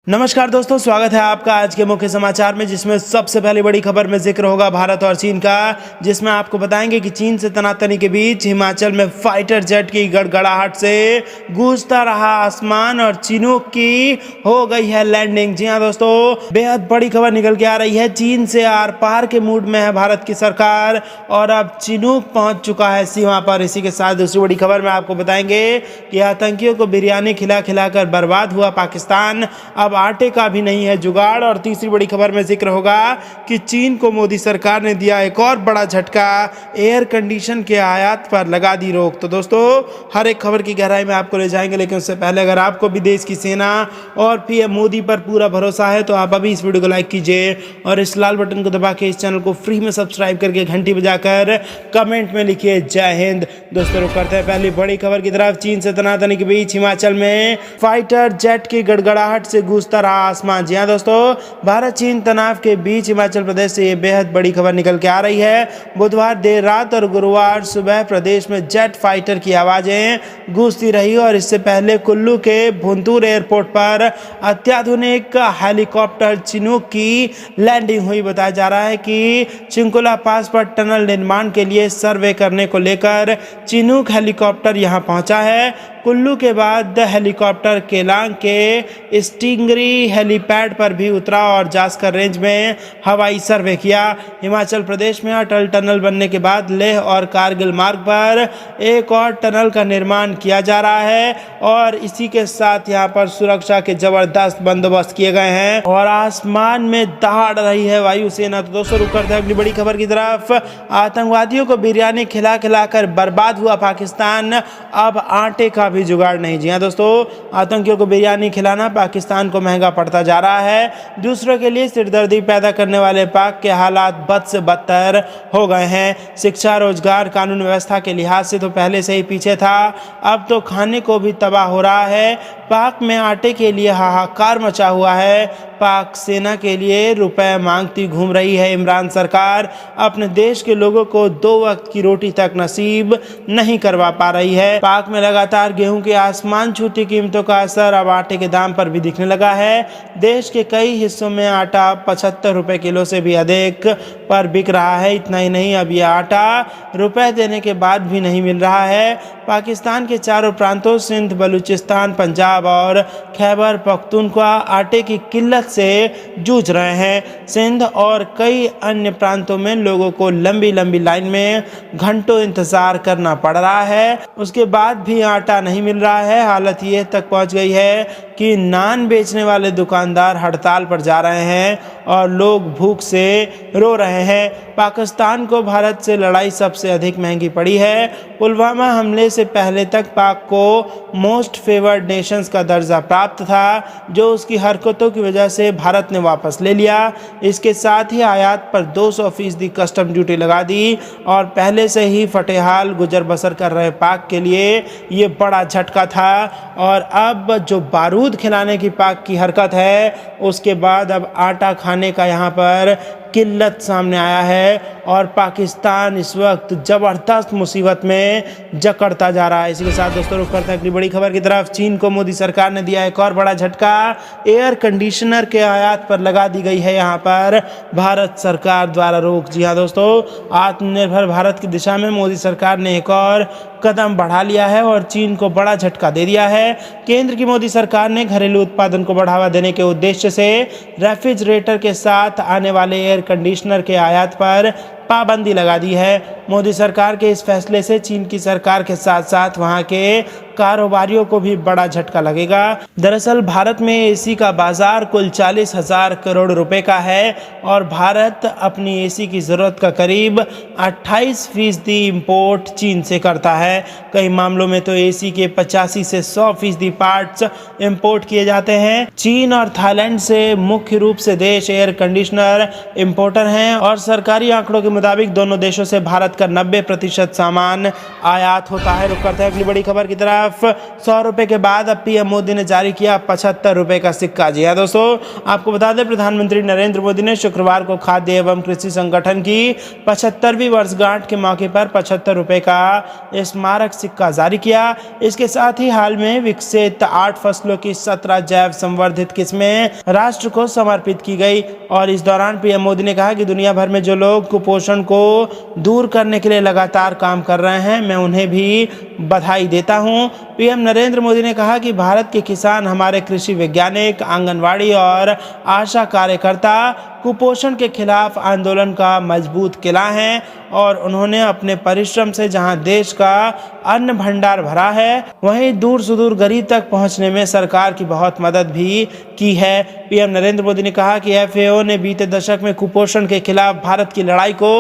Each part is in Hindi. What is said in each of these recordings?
नमस्कार दोस्तों, स्वागत है आपका आज के मुख्य समाचार में, जिसमें सबसे पहली बड़ी खबर में जिक्र होगा भारत और चीन का, जिसमें आपको बताएंगे कि चीन से तनातनी के बीच हिमाचल में फाइटर जेट की गड़गड़ाहट से गूंजता रहा आसमान और चिनूक की हो गई है लैंडिंग। जी हाँ दोस्तों, बेहद बड़ी खबर निकल के आ रही है। चीन से आर पार के मूड में है भारत की सरकार और अब चिनूक पहुंच चुका है सीमा पर। इसी के साथ दूसरी बड़ी खबर में आपको बताएंगे कि आतंकियों को बिरयानी खिला खिलाकर बर्बाद हुआ पाकिस्तान, अब आटे का भी नहीं है जुगाड़। और तीसरी बड़ी खबर में जिक्र होगा कि चीन को मोदी सरकार ने दिया एक और बड़ा झटका, एयर कंडीशन के आयात पर लगा दी रोक। तो दोस्तों, हर एक खबर की गहराई में आपको ले जाएंगे, लेकिन उससे पहले अगर आपको भी देश की सेना और पीएम मोदी पर पूरा भरोसा है तो आप अभी इस वीडियो को लाइक कीजिए और इस लाल बटन को दबा के इस चैनल को फ्री में सब्सक्राइब करके घंटी बजाकर कमेंट में लिखिए जय हिंद। दोस्तों, रुक करते हैं पहली बड़ी खबर की तरफ। चीन से तनातनी के बीच हिमाचल में फाइटर जेट की गड़गड़ाहट से गूंजता रहा आसमान। जी हाँ दोस्तों, भारत चीन तनाव के बीच हिमाचल प्रदेश से ये बेहद बड़ी खबर निकल के आ रही है। बुधवार देर रात और गुरुवार सुबह प्रदेश में जेट फाइटर की आवाजें गूंजती रही और इससे पहले कुल्लू के भुंतूर एयरपोर्ट पर अत्याधुनिक हेलीकॉप्टर चिनूक की लैंडिंग हुई। बताया जा रहा है कि चिंकुला पास पर टनल निर्माण के लिए सर्वे करने को लेकर चिनूक हेलीकॉप्टर यहां पहुंचा है। कुल्लू के बाद हेलीकॉप्टर केलांग के स्टिंगरी हेलीपैड पर भी उतरा और जास्कर रेंज में हवाई सर्वे किया। हिमाचल प्रदेश में अटल टनल बनने के बाद लेह और कारगिल मार्ग पर एक और टनल का निर्माण किया जा रहा है और इसी के साथ यहां पर सुरक्षा के जबरदस्त बंदोबस्त किए गए हैं और आसमान में दहाड़ रही है वायुसेना। तो दोस्तों, रुक करते हैं अगली बड़ी खबर की तरफ। आतंकवादियों को बिरयानी खिला खिलाकर बर्बाद हुआ पाकिस्तान, अब आटे का भी जुगाड़ नहीं। जी हाँ दोस्तों, आतंकियों को बिरयानी खिलाना पाकिस्तान को महंगा पड़ता जा रहा है। दूसरों के लिए सिरदर्दी पैदा करने वाले पाक के हालात बद से बदतर हो गए हैं। शिक्षा, रोजगार, कानून व्यवस्था के लिहाज से तो पहले से ही पीछे था, अब तो खाने को भी तबाह हो रहा है। पाक में आटे के लिए हाहाकार मचा हुआ है। पाक सेना के लिए रुपए मांगती घूम रही है इमरान सरकार। अपने देश के लोगों को 2 वक्त की रोटी तक नसीब नहीं करवा पा रही है। पाक में लगातार गेहूं की आसमान छूती कीमतों का असर अब आटे के दाम पर भी दिखने लगा है। देश के कई हिस्सों में आटा 75 रुपए किलो से भी अधिक पर बिक रहा है। इतना ही नहीं, अब यह आटा रुपए देने के बाद भी नहीं मिल रहा है। पाकिस्तान के चारों प्रांतों सिंध, बलूचिस्तान, पंजाब और खैबर पख्तूनख्वा आटे की किल्लत से जूझ रहे हैं। सिंध और कई अन्य प्रांतों में लोगों को लंबी लंबी लाइन में घंटों इंतजार करना पड़ रहा है, उसके बाद भी आटा नहीं मिल रहा है। हालत ये तक पहुंच गई है कि नान बेचने वाले दुकानदार हड़ताल पर जा रहे हैं और लोग भूख से रो रहे हैं। पाकिस्तान को भारत से लड़ाई सबसे अधिक महंगी पड़ी है। पुलवामा हमले से पहले तक पाक को मोस्ट फेवर्ड नेशंस का दर्जा प्राप्त था, जो उसकी हरकतों की वजह से भारत ने वापस ले लिया। इसके साथ ही आयात पर 200% कस्टम ड्यूटी लगा दी और पहले से ही फटेहाल गुजर बसर कर रहे पाक के लिए ये बड़ा झटका था। और अब जो बारूद खिलाने की पाक की हरकत है, उसके बाद अब आटा खाने का यहाँ पर किल्लत सामने आया है और पाकिस्तान इस वक्त जबरदस्त मुसीबत में जकड़ता जा रहा है। इसी के साथ दोस्तों, रुक करते हैं अगली बड़ी खबर की तरफ। चीन को मोदी सरकार ने दिया एक और बड़ा झटका, एयर कंडीशनर के आयात पर लगा दी गई है यहाँ पर भारत सरकार द्वारा रोक। जी हाँ दोस्तों, आत्मनिर्भर भारत की दिशा में मोदी सरकार ने एक और कदम बढ़ा लिया है और चीन को बड़ा झटका दे दिया है। केंद्र की मोदी सरकार ने घरेलू उत्पादन को बढ़ावा देने के उद्देश्य से रेफ्रिजरेटर के साथ आने वाले एयर कंडीशनर के आयात पर पाबंदी लगा दी है। मोदी सरकार के इस फैसले से चीन की सरकार के साथ साथ वहां के कारोबारियों को भी बड़ा झटका लगेगा। दरअसल भारत में एसी का बाजार कुल 40,000 करोड़ रुपए का है और भारत अपनी एसी की जरूरत का करीब 28% इंपोर्ट चीन से करता है। कई मामलों में तो एसी के 85 से 100% पार्ट्स इंपोर्ट किए जाते हैं। चीन और थाईलैंड से मुख्य रूप से देश एयर कंडीशनर इंपोर्टर हैं और सरकारी आंकड़ों के मुताबिक दोनों देशों से भारत का 90% सामान आयात होता है। रुक करते हैं अगली बड़ी खबर की तरफ। 100 रुपए के बाद अब पीएम मोदी ने जारी किया 75 रुपए का सिक्का। जी हाँ दोस्तों, आपको बता दें प्रधानमंत्री नरेंद्र मोदी ने शुक्रवार को खाद्य एवं कृषि संगठन की 75वीं वर्षगांठ के मौके पर 75 रुपए का स्मारक सिक्का जारी किया। इसके साथ ही हाल में विकसित 8 फसलों की 17 जैव संवर्धित किस्में राष्ट्र को समर्पित की गई। और इस दौरान पीएम मोदी ने कहा कि दुनिया भर में जो लोग कुपोषण को दूर करने के लिए लगातार काम कर रहे हैं, मैं उन्हें भी बधाई देता हूं। पीएम नरेंद्र मोदी ने कहा कि भारत के किसान, हमारे कृषि वैज्ञानिक, आंगनवाड़ी और आशा कार्यकर्ता कुपोषण के खिलाफ आंदोलन का मजबूत किला हैं और उन्होंने अपने परिश्रम से जहां देश का अन्न भंडार भरा है, वहीं दूर सुदूर गरीब तक पहुंचने में सरकार की बहुत मदद भी की है। पीएम नरेंद्र मोदी ने कहा कि एफएओ ने बीते दशक में कुपोषण के खिलाफ भारत की लड़ाई को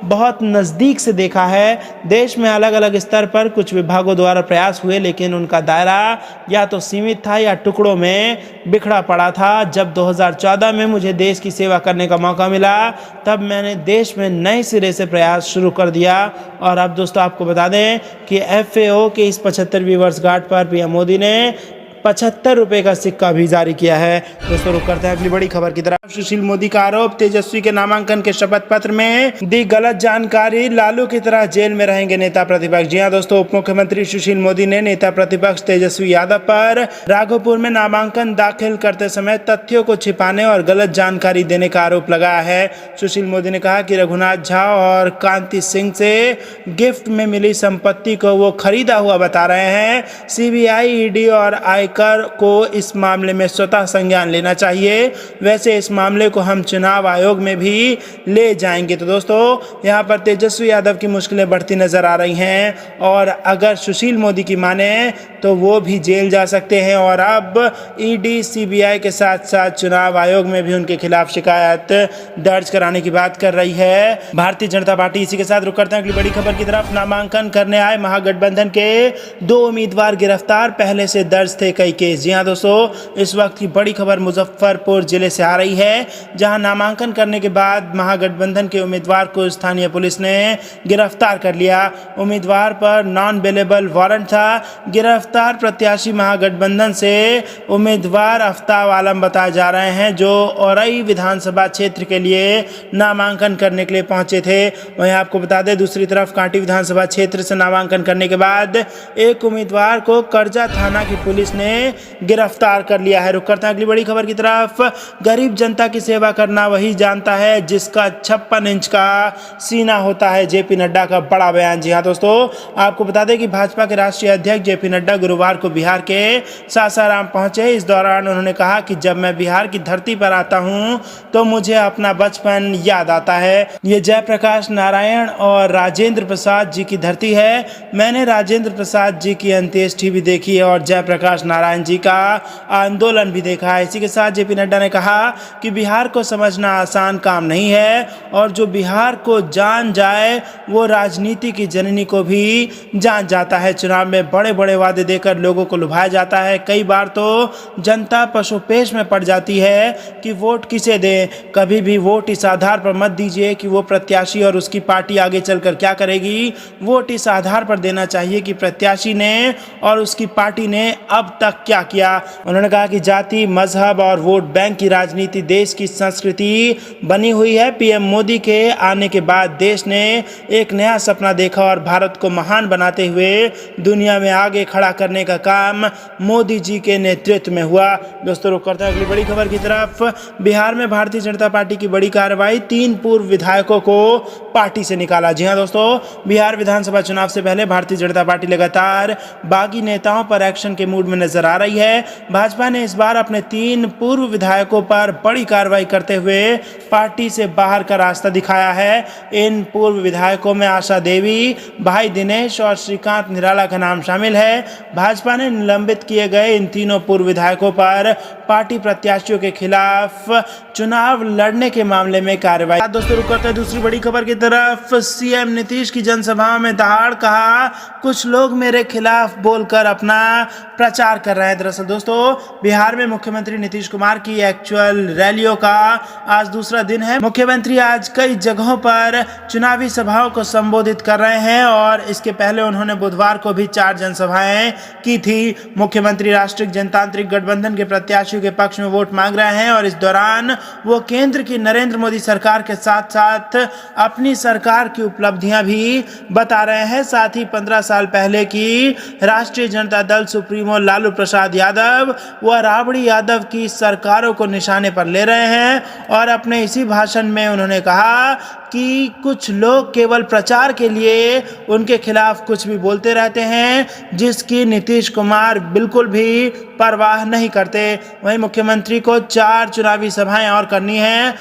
बहुत नज़दीक से देखा है। देश में अलग अलग स्तर पर कुछ विभागों द्वारा प्रयास हुए, लेकिन उनका दायरा या तो सीमित था या टुकड़ों में बिखरा पड़ा था। जब 2014 में मुझे देश की सेवा करने का मौका मिला, तब मैंने देश में नए सिरे से प्रयास शुरू कर दिया। और अब दोस्तों आपको बता दें कि एफएओ के इस 75वीं वर्षगांठ पर पीएम मोदी ने 75 रुपए का सिक्का भी जारी किया है। दोस्तों रुक करते हैं अगली बड़ी खबर की तरफ। सुशील मोदी का आरोप, तेजस्वी के नामांकन के शपथ पत्र में दी गलत जानकारी, लालू की तरह जेल में रहेंगे नेता प्रतिपक्ष। जी हाँ दोस्तों, उप मुख्यमंत्री सुशील मोदी ने नेता प्रतिपक्ष तेजस्वी यादव पर राघोपुर में नामांकन दाखिल करते समय तथ्यों को छिपाने और गलत जानकारी देने का आरोप लगाया है। सुशील मोदी ने कहा कि रघुनाथ झा और कांति सिंह से गिफ्ट में मिली संपत्ति को वो खरीदा हुआ बता रहे हैं। सीबीआई, ईडी और कर को इस मामले में स्वतः संज्ञान लेना चाहिए। वैसे इस मामले को हम चुनाव आयोग में भी ले जाएंगे। तो दोस्तों यहाँ पर तेजस्वी यादव की मुश्किलें बढ़ती नजर आ रही हैं और अगर सुशील मोदी की माने तो वो भी जेल जा सकते हैं। और अब ईडी, सीबीआई के साथ साथ चुनाव आयोग में भी उनके खिलाफ शिकायत दर्ज कराने की बात कर रही है भारतीय जनता पार्टी। इसी के साथ रुक करते हैं अगली बड़ी खबर की तरफ। नामांकन करने आए महागठबंधन के 2 उम्मीदवार गिरफ्तार, पहले से दर्ज थे कई केस। जी हाँ दोस्तों, इस वक्त की बड़ी खबर मुजफ्फरपुर जिले से आ रही है, जहां नामांकन करने के बाद महागठबंधन के उम्मीदवार को स्थानीय पुलिस ने गिरफ्तार कर लिया। उम्मीदवार पर नॉन बेलेबल वारंट था। गिरफ्तार प्रत्याशी महागठबंधन से उम्मीदवार आफ्ताब आलम बताए जा रहे हैं, जो औरई विधानसभा क्षेत्र के लिए नामांकन करने के लिए पहुंचे थे। वहीं आपको बता दें दूसरी तरफ कांटी विधानसभा क्षेत्र से नामांकन करने के बाद एक उम्मीदवार को करजा थाना की पुलिस ने गिरफ्तार कर लिया है। रुक करते हैं अगली बड़ी खबर की तरफ। गरीब जनता की सेवा करना वही जानता है जिसका 56 इंच का सीना होता है, जेपी नड्डा का बड़ा बयान। जी हाँ दोस्तों, आपको बता दें कि भाजपा के राष्ट्रीय अध्यक्ष जेपी नड्डा गुरुवार को बिहार के सासाराम पहुंचे। इस दौरान उन्होंने कहा कि जब मैं बिहार की धरती पर आता हूं तो मुझे अपना बचपन याद आता है। ये जयप्रकाश नारायण और राजेंद्र प्रसाद जी की धरती है। मैंने राजेंद्र प्रसाद जी की अंत्येष्टि भी देखी है और जयप्रकाश नारायण जी का आंदोलन भी देखा है। इसी के साथ जेपी नड्डा ने कहा कि बिहार को समझना आसान काम नहीं है और जो बिहार को जान जाए वो राजनीति की जननी को भी जान जाता है। चुनाव में बड़े बड़े वादे देकर लोगों को लुभाया जाता है। कई बार तो जनता पशुपेश में पड़ जाती है कि वोट किसे दें। कभी भी वोट इस आधार पर मत दीजिए कि वो प्रत्याशी और उसकी पार्टी आगे चलकर क्या करेगी। वोट इस आधार पर देना चाहिए कि प्रत्याशी ने और उसकी पार्टी ने अब तक क्या किया। उन्होंने कहा कि जाति, मजहब और वोट बैंक की राजनीति देश की संस्कृति बनी हुई है। पीएम मोदी के आने के बाद देश ने एक नया सपना देखा और भारत को महान बनाते हुए दुनिया में आगे खड़ा करने का काम मोदी जी के नेतृत्व में हुआ। दोस्तों रुक करते हैं अगली बड़ी खबर की तरफ। बिहार में भारतीय जनता पार्टी की बड़ी कार्रवाई, 3 पूर्व विधायकों को पार्टी से निकाला। जी हाँ दोस्तों, बिहार विधानसभा चुनाव से पहले भारतीय जनता पार्टी लगातार बागी नेताओं पर एक्शन के मूड में नजर आ रही है। भाजपा ने इस बार अपने 3 पूर्व विधायकों पर बड़ी कार्रवाई करते हुए पार्टी से बाहर का रास्ता दिखाया है। इन पूर्व विधायकों में आशा देवी, भाई दिनेश और श्रीकांत निराला का नाम शामिल है। भाजपा ने निलंबित किए गए इन तीनों पूर्व विधायकों पर पार्टी प्रत्याशियों के खिलाफ चुनाव लड़ने के मामले में कार्रवाई। दोस्तों रुक करते हैं दूसरी बड़ी खबर की तरफ। सीएम नीतीश की जनसभा में दहाड़ कहा, कुछ लोग मेरे खिलाफ बोलकर अपना प्रचार कर रहे हैं। दरअसल दोस्तों बिहार में मुख्यमंत्री नीतीश कुमार की एक्चुअल रैलियों का आज दूसरा दिन है। मुख्यमंत्री आज कई जगहों पर चुनावी सभाओं को संबोधित कर रहे हैं और इसके पहले उन्होंने बुधवार को भी 4 जनसभाएं की थी। मुख्यमंत्री राष्ट्रीय जनतांत्रिक गठबंधन के प्रत्याशियों के पक्ष में वोट मांग रहे हैं और इस दौरान वो केंद्र की नरेंद्र मोदी सरकार के साथ साथ अपनी सरकार की उपलब्धियां भी बता रहे हैं। साथ ही 15 साल पहले की राष्ट्रीय जनता दल सुप्रीमो लालू प्रसाद यादव व राबड़ी यादव की सरकारों को निशाने पर ले रहे हैं और अपने इसी भाषण में उन्होंने कहा कि कुछ लोग केवल प्रचार के लिए उनके खिलाफ कुछ भी बोलते रहते हैं, जिसकी नीतीश कुमार बिल्कुल भी परवाह नहीं करते। वहीं मुख्यमंत्री को 4 चुनावी सभाएं और करनी है।